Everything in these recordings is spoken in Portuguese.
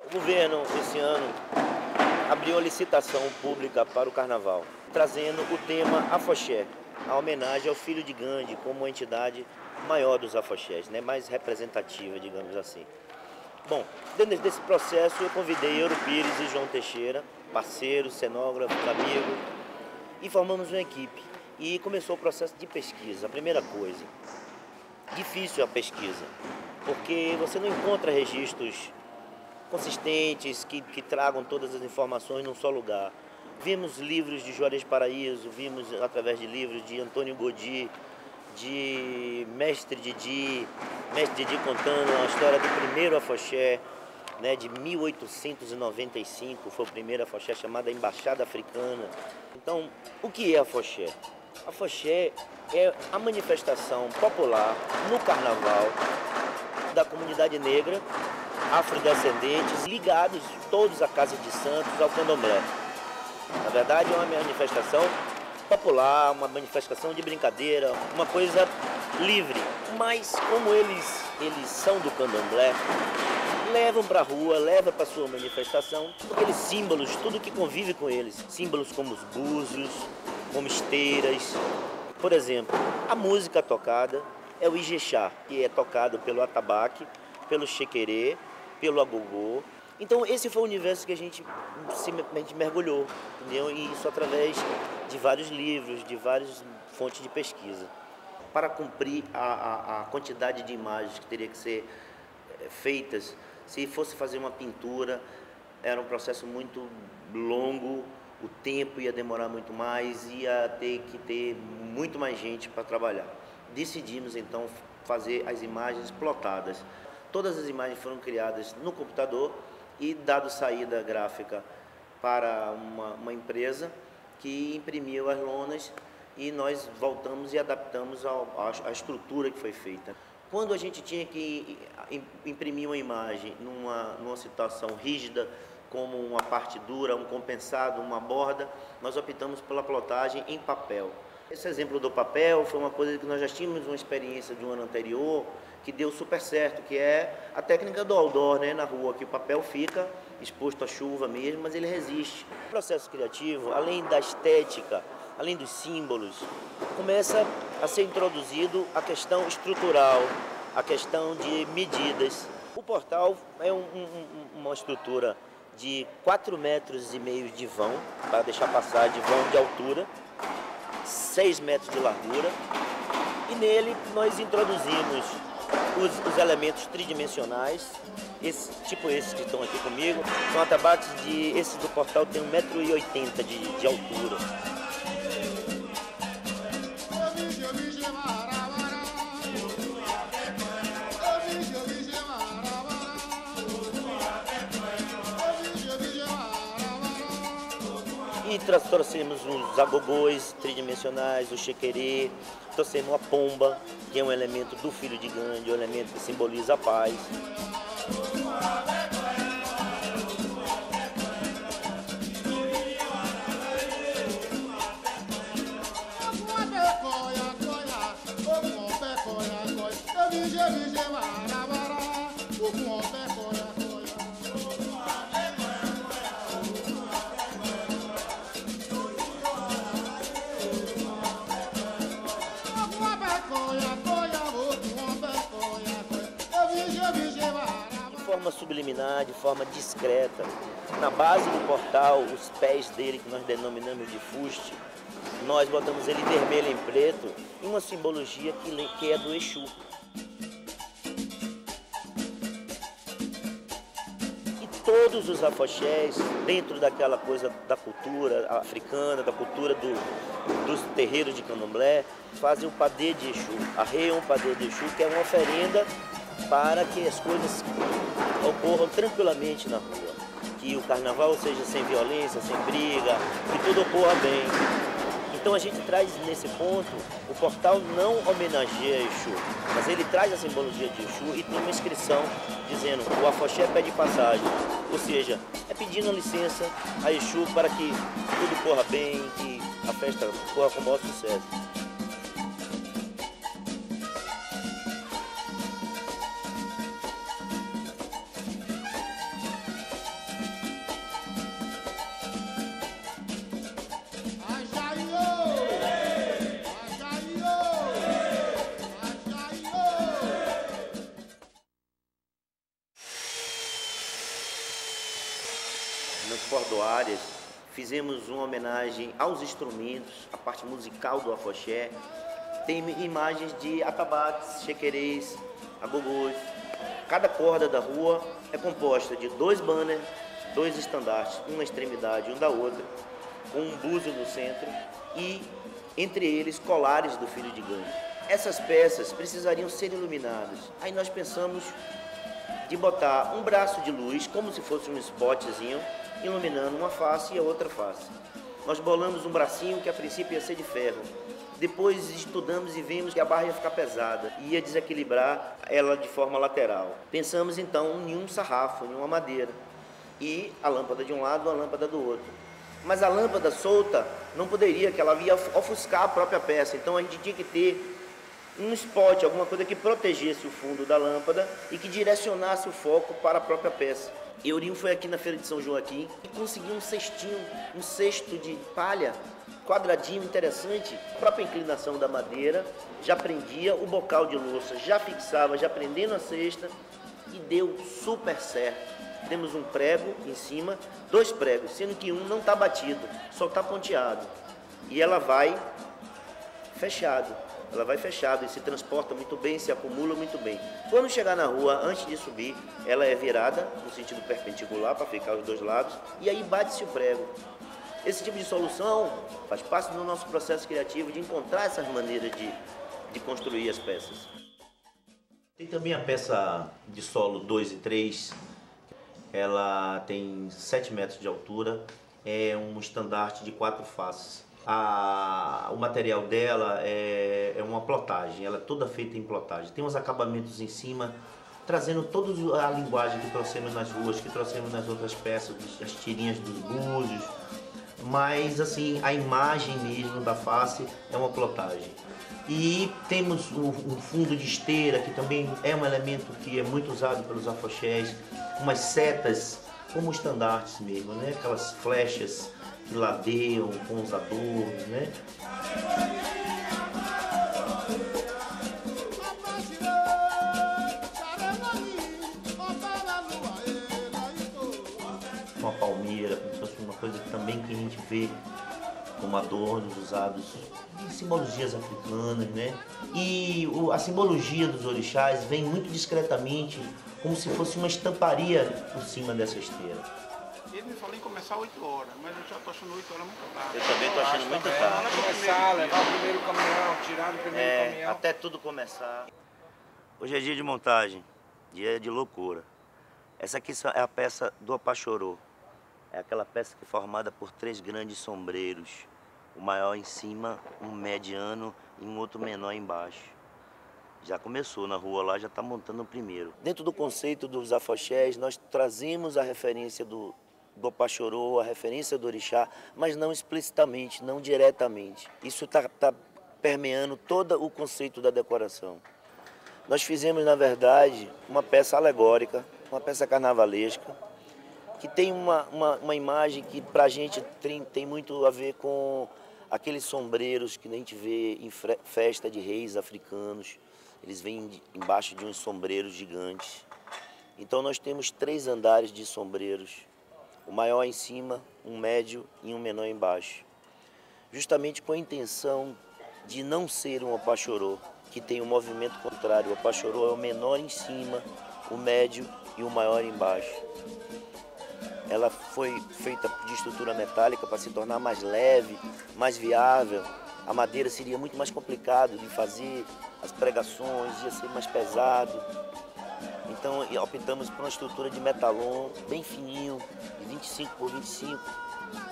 O governo, esse ano, abriu a licitação pública para o Carnaval, trazendo o tema Afoxé, a homenagem ao filho de Gandhi como a entidade maior dos afoxés, né, mais representativa, digamos assim. Bom, dentro desse processo eu convidei Euro Pires e João Teixeira, parceiros, cenógrafos, amigos, e formamos uma equipe. E começou o processo de pesquisa. A primeira coisa, difícil a pesquisa, porque você não encontra registros consistentes que tragam todas as informações num só lugar. Vimos livros de Juarez Paraíso, vimos através de livros de Antônio Godi, de Mestre Didi contando a história do primeiro afoxé, né, de 1895, foi o primeiro afoxé chamado Embaixada Africana. Então, o que é afoxé? Afoxé é a manifestação popular no carnaval da comunidade negra, afrodescendentes, ligados todos à Casa de Santos, ao candomblé. Na verdade, é uma manifestação popular, uma manifestação de brincadeira, uma coisa livre. Mas como eles são do candomblé, levam para a rua, levam para a sua manifestação aqueles símbolos, tudo que convive com eles. Símbolos como os búzios, como esteiras. Por exemplo, a música tocada é o Ijexá, que é tocado pelo atabaque, pelo chequerê, pelo agogô. Então esse foi o universo que a gente mergulhou, entendeu? E isso através de vários livros, de várias fontes de pesquisa. Para cumprir a quantidade de imagens que teria que ser feitas, se fosse fazer uma pintura, era um processo muito longo, o tempo ia demorar muito mais, ia ter que ter muito mais gente para trabalhar. Decidimos então fazer as imagens plotadas. Todas as imagens foram criadas no computador e dado saída gráfica para uma empresa que imprimiu as lonas e nós voltamos e adaptamos à estrutura que foi feita. Quando a gente tinha que imprimir uma imagem numa situação rígida, como uma parte dura, um compensado, uma borda, nós optamos pela plotagem em papel. Esse exemplo do papel foi uma coisa que nós já tínhamos uma experiência de um ano anterior, que deu super certo, que é a técnica do outdoor, né, na rua, que o papel fica exposto à chuva mesmo, mas ele resiste. O processo criativo, além da estética, além dos símbolos, começa a ser introduzido a questão estrutural, a questão de medidas. O portal é uma estrutura de 4,5 metros de vão, para deixar passar de vão de altura, 6 metros de largura, e nele nós introduzimos os elementos tridimensionais, esses que estão aqui comigo, são atabaques esse do portal tem 1,80 m de altura. E trouxemos os agogôs tridimensionais, o chequerê, trouxemos a pomba, que é um elemento do filho de Gandhi, um elemento que simboliza a paz. De forma subliminar, de forma discreta. Na base do portal, os pés dele, que nós denominamos de fuste, nós botamos ele vermelho em preto, em uma simbologia que é do Exu. E todos os afoxés, dentro daquela coisa da cultura africana, da cultura dos terreiros de candomblé, fazem o padê de Exu, arreiam o padê de Exu, que é uma oferenda para que as coisas ocorram tranquilamente na rua. Que o carnaval seja sem violência, sem briga, que tudo ocorra bem. Então a gente traz nesse ponto, o portal não homenageia Exu, mas ele traz a simbologia de Exu e tem uma inscrição dizendo o afoxé pede passagem, ou seja, é pedindo licença a Exu para que tudo corra bem, que a festa corra com o maior sucesso. Nas cordoárias, fizemos uma homenagem aos instrumentos, a parte musical do afoxé. Tem imagens de atabaques, chequerês, agogôs. Cada corda da rua é composta de 2 banners, 2 estandartes, um na extremidade, um da outra, com um búzio no centro e, entre eles, colares do filho de Gandhi. Essas peças precisariam ser iluminadas. Aí nós pensamos de botar um braço de luz, como se fosse um spotzinho, iluminando uma face e a outra face. Nós bolamos um bracinho que a princípio ia ser de ferro. Depois estudamos e vimos que a barra ia ficar pesada, ia desequilibrar ela de forma lateral. Pensamos então em um sarrafo, em uma madeira, e a lâmpada de um lado, a lâmpada do outro. Mas a lâmpada solta não poderia, que ela ia ofuscar a própria peça, então a gente tinha que ter um spot, alguma coisa que protegesse o fundo da lâmpada e que direcionasse o foco para a própria peça. Eurinho foi aqui na Feira de São Joaquim e conseguiu um cestinho, um cesto de palha, quadradinho, interessante. A própria inclinação da madeira já prendia o bocal de louça, já fixava, já prendendo a cesta e deu super certo. Temos um prego em cima, 2 pregos, sendo que um não está batido, só está ponteado. E ela vai fechado. Ela vai fechada e se transporta muito bem, se acumula muito bem. Quando chegar na rua, antes de subir, ela é virada no sentido perpendicular para ficar os 2 lados e aí bate-se o prego. Esse tipo de solução faz parte do nosso processo criativo de encontrar essas maneiras de construir as peças. Tem também a peça de solo 2 e 3, ela tem 7 metros de altura, é um estandarte de 4 faces. O material dela é uma plotagem, ela é toda feita em plotagem. Tem uns acabamentos em cima, trazendo toda a linguagem que trouxemos nas ruas, que trouxemos nas outras peças, as tirinhas dos búzios. Mas assim, a imagem mesmo da face é uma plotagem. E temos um fundo de esteira, que também é um elemento que é muito usado pelos afoxés, umas setas como estandartes mesmo, né? Aquelas flechas que ladeiam com os adornos, né? Uma palmeira, como se fosse uma coisa que também que a gente vê como adornos usados em simbologias africanas, né? E a simbologia dos orixás vem muito discretamente, como se fosse uma estamparia por cima dessa esteira. Ele me falou em começar 8 horas, mas eu já estou achando 8 horas muito tarde. Eu também estou achando muito tarde. Começar, levar o primeiro caminhão, tirar o primeiro caminhão. Até tudo começar. Hoje é dia de montagem, dia de loucura. Essa aqui é a peça do Apachorô. É aquela peça que é formada por 3 grandes sombreiros. O maior em cima, um mediano e um outro menor embaixo. Já começou na rua lá, já está montando o primeiro. Dentro do conceito dos afoxés, nós trazemos a referência do Apachorô, a referência do orixá, mas não explicitamente, não diretamente. Isso está permeando todo o conceito da decoração. Nós fizemos, na verdade, uma peça alegórica, uma peça carnavalesca, que tem uma imagem que para a gente tem muito a ver com aqueles sombreiros que a gente vê em festa de reis africanos. Eles vêm embaixo de uns sombreiros gigantes. Então nós temos 3 andares de sombreiros, o maior em cima, um médio e um menor embaixo. Justamente com a intenção de não ser um Apachorô, que tem um movimento contrário. O Apachorô é o menor em cima, o médio e o maior embaixo. ela foi feita de estrutura metálica para se tornar mais leve, mais viável. A madeira seria muito mais complicado de fazer, as pregações ia ser mais pesado. Então optamos por uma estrutura de metalon bem fininho, de 25 por 25,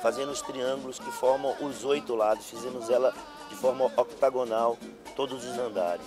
fazendo os triângulos que formam os 8 lados. Fizemos ela de forma octagonal, todos os andares.